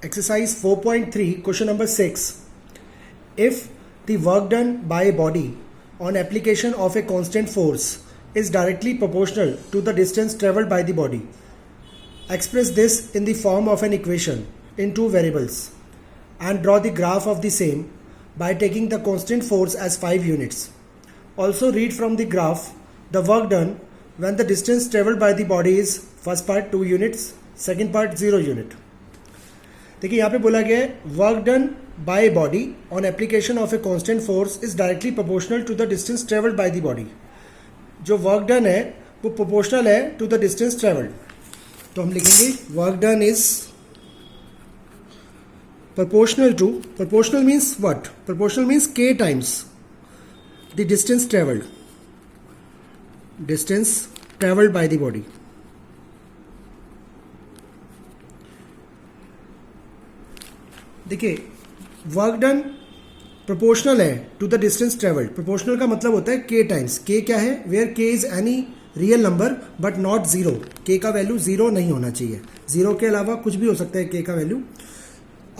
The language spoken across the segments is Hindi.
Exercise 4.3, question number 6. If the work done by a body on application of a constant force is directly proportional to the distance travelled by the body, express this in the form of an equation in two variables and draw the graph of the same by taking the constant force as 5 units. Also read from the graph the work done when the distance travelled by the body is first part 2 units, second part 0 unit. देखिए यहाँ पे बोला गया है work done by body on application of a constant force is directly proportional to the distance travelled by the body. जो वर्क डन है वो प्रोपोर्शनल है टू द डिस्टेंस ट्रेवल्ड. तो हम लिखेंगे work done is proportional to, proportional means what? Proportional means k times the distance travelled by the body. देखिए वर्क डन प्रोपोर्शनल है टू द डिस्टेंस ट्रेवल्ड. प्रोपोर्शनल का मतलब होता है के टाइम्स. के क्या है? वेयर के is any real number but not zero. के का वैल्यू जीरो नहीं होना चाहिए. जीरो के अलावा कुछ भी हो सकता है के का वैल्यू.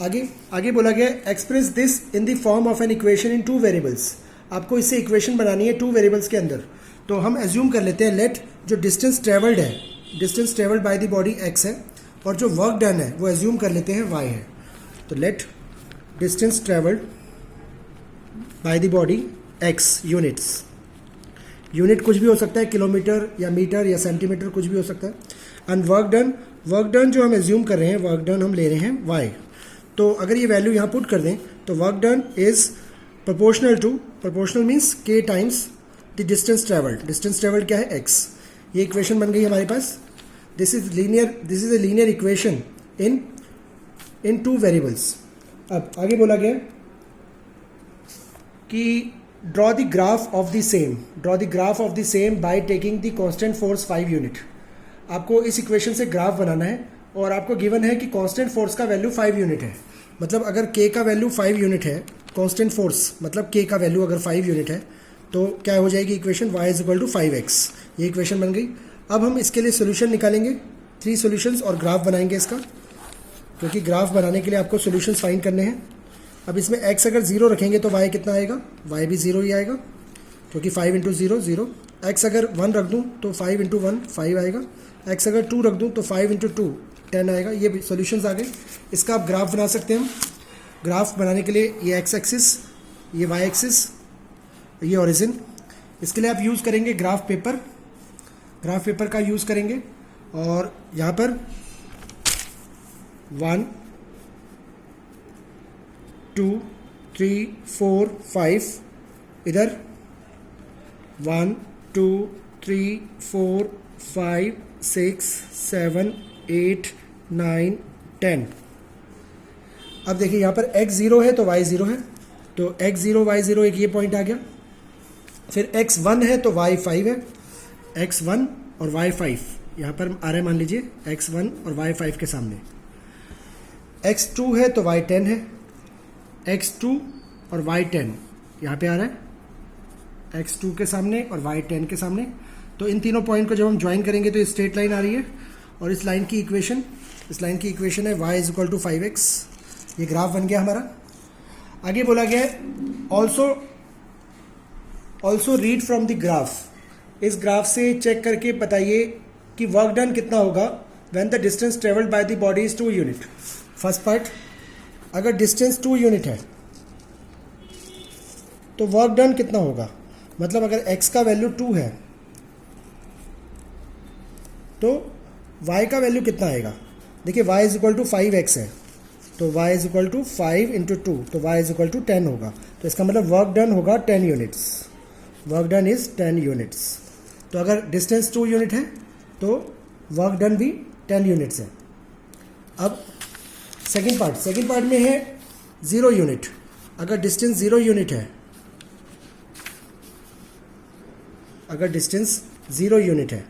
आगे बोला गया express this in the form of an equation in two variables. आपको इससे इक्वेशन बनानी है टू वेरिएबल्स के अंदर. तो हम एज्यूम कर लेते हैं लेट जो डिस्टेंस ट्रेवल्ड है, distance travelled by the body x है और जो वर्क डन है वो एज्यूम कर लेते हैं वाई है. तो let distance travelled by the body X units. Unit कुछ भी हो सकता है, किलोमीटर या मीटर या सेंटीमीटर कुछ भी हो सकता है. एंड वर्क डन जो हम एज्यूम कर रहे हैं, वर्क डन हम ले रहे हैं वाई. तो अगर ये वैल्यू यहाँ पुट कर दें तो work done is proportional to, proportional means k times the distance travelled. Distance travelled क्या है? एक्स. ये इक्वेशन बन गई हमारे पास. This is a linear equation in two variables. अब आगे बोला गया कि draw the graph of the same by taking the constant force 5 unit. आपको इस इक्वेशन से ग्राफ बनाना है और आपको गिवन है कि कांस्टेंट फोर्स का वैल्यू 5 यूनिट है. मतलब अगर k का वैल्यू 5 यूनिट है, कांस्टेंट फोर्स मतलब k का वैल्यू अगर 5 यूनिट है तो क्या हो जाएगी equation? y is equal to 5x. ये इक्वेशन बन गई. अब हम इसके लिए सोल्यूशन निकालेंगे, 3 सोल्यूशंस और ग्राफ बनाएंगे इसका, क्योंकि ग्राफ बनाने के लिए आपको सॉल्यूशंस फाइंड करने हैं. अब इसमें x अगर 0 रखेंगे तो y कितना आएगा? y भी 0 ही आएगा, क्योंकि 5 इंटू 0 0. x अगर 1 रख दूँ तो 5 इंटू 1 5 आएगा. x अगर 2 रख दूँ तो 5 इंटू 2 10 आएगा. ये सॉल्यूशंस आ गए. इसका आप ग्राफ बना सकते हैं. हम ग्राफ बनाने के लिए ये x एक्सिस, ये y एक्सिस, ये ओरिजिन. इसके लिए आप यूज़ करेंगे ग्राफ पेपर का यूज़ करेंगे. और यहाँ पर 1 2 3 4 5, इधर 1 2 3 4 5 6 7 8 9 10. अब देखिए यहाँ पर x 0 है तो y 0 है, तो x 0 y 0 एक ये पॉइंट आ गया. फिर x 1 है तो y 5 है. x 1 और y 5 यहाँ पर आ रहा है, मान लीजिए x 1 और y 5 के सामने. x 2 है तो y 10 है. x 2 और y 10 यहाँ पे आ रहा है, x 2 के सामने और y 10 के सामने. तो इन तीनों पॉइंट को जब हम ज्वाइन करेंगे तो स्ट्रेट लाइन आ रही है. और इस लाइन की इक्वेशन है y is equal to 5x. ये ग्राफ बन गया हमारा. आगे बोला गया also read from the graph. इस ग्राफ से चेक करके बताइए कि वर्क डन कितना होगा when the distance travelled by the body is 2 unit. First part, अगर डिस्टेंस 2 यूनिट है तो वर्क डन कितना होगा? मतलब अगर x का वैल्यू 2 है तो y का वैल्यू कितना आएगा? देखिए y is equal to 5x है, तो y is equal to 5 into 2, तो y इज इक्वल टू 10 होगा. तो इसका मतलब वर्क डन होगा 10 units. Work done is 10 units. तो अगर डिस्टेंस 2 यूनिट है तो वर्क डन भी 10 यूनिट्स है. अब सेकेंड पार्ट में है 0 यूनिट. अगर डिस्टेंस 0 यूनिट है,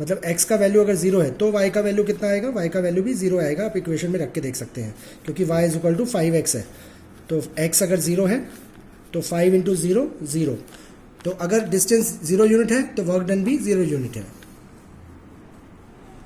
मतलब x का वैल्यू अगर 0 है तो y का वैल्यू कितना आएगा? y का वैल्यू भी 0 आएगा. आप इक्वेशन में रख के देख सकते हैं, क्योंकि y is equal to 5x है. तो x अगर 0 है तो 5 इंटू 0 0. तो अगर डिस्टेंस 0 यूनिट है तो वर्क डन भी 0 यूनिट है.